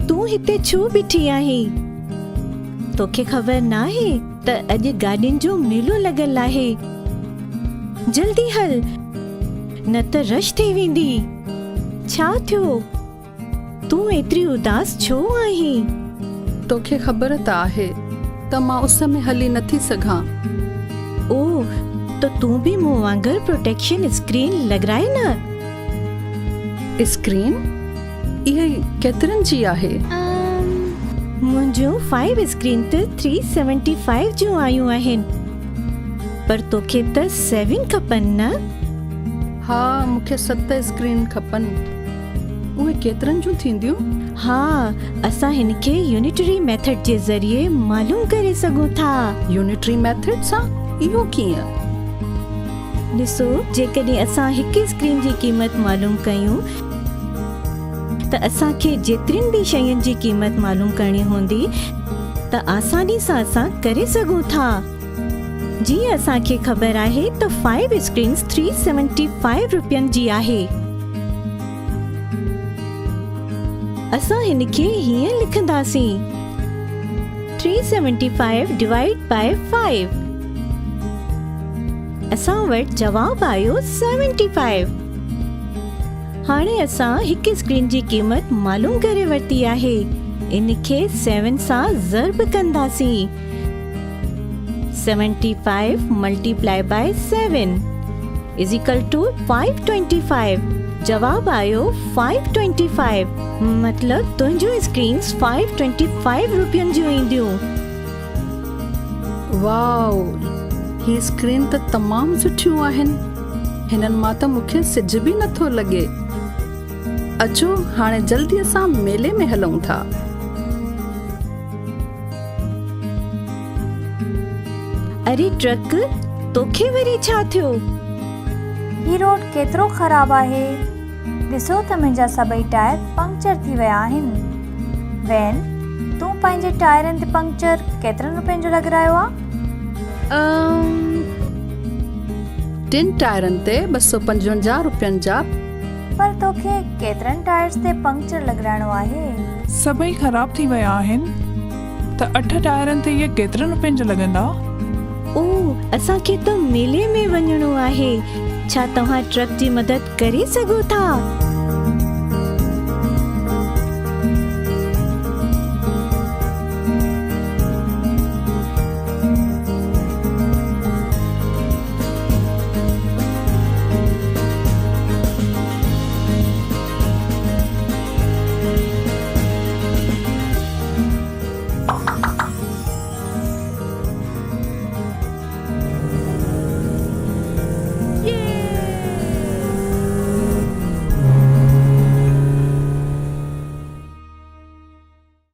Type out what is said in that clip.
तू हिते छो बीठी आहीं? तोखे ख़बर नाहे त अॼु गाॾियुनि जो मेलो लॻल आहे। जल्दी हल, न त रश थी वेंदी। छा थियो? तू एतिरी उदास छो आहीं? तोखे ख़बर त आहे त मां उस में हली नथी सघां। ओह, त तू बि मूं वांगुरु प्रोटेक्शन स्क्रीन लॻाराए न। स्क्रीन इहा केतिरनि जी आहे? मुंहिंजूं 5 स्क्रीन त 375 जूं आयूं आहिनि, पर तोखे त 7 खपनि न? हा, मूंखे 7 स्क्रीन खपनि। उहे केतिरनि जूं थींदियूं? हा, असां हिन खे यूनिटरी मेथड जे ज़रिए मालूम करे सघूं था। यूनिटरी मेथड सां? इहो कीअं? ॾिसो, जेकॾहिं असां हिकु स्क्रीन जी क़ीमत मालूम कयूं त असांखे जेतिरियुनि बि शयुनि जी क़ीमत मालूम करणी हूंदी त आसानी सां असां करे सघूं था। जीअं असांखे ख़बर आहे त 5 स्क्रीन्स 375 रुपयनि जी आहे। असां हिन खे हीअं लिखंदासीं, 375 डिवाइड बाय 5। असां वटि जवाब आयो 75। हाणे असां हिकु स्क्रीन जी क़ीमत मालूम करे वरिती आहे। इन खे 7 सां ज़र्ब कंदासीं। 75 multiply by 7 is equal to 525। जवाब आयो 525। मतलब तुंहिंजूं स्क्रीन्स 525 रुपयनि जूं ईंदियूं। वाओ, ही स्क्रीन त तमामु सुठियूं आहिनि। हिननि मां त मूंखे सिज बि नथो लॻे। अचो, हाणे जल्दी असां मेले में हलूं था। अरे ट्रक, तोखे वरी छा थियो? ही रोड केतिरो ख़राब आहे। ॾिसो त मुंहिंजा सभई टायर पंक्चर थी विया आहिनि। वैन, तूं पंहिंजे टायरनि ते पंक्चर केतिरनि रुपयनि जो लॻारायो आहे? 3 टायरनि ते 255 रुपयनि जा। पर तोखे केतिरनि टायर्स ते पंक्चर लॻाइणो आहे? सभई ख़राब थी विया आहिनि, त 8 टायरनि ते इहे केतिरनि रुपयनि जा लॻंदा? ओह, असांखे त मेले में वञिणो आहे। छा तव्हां ट्रक जी मदद करे सघो था?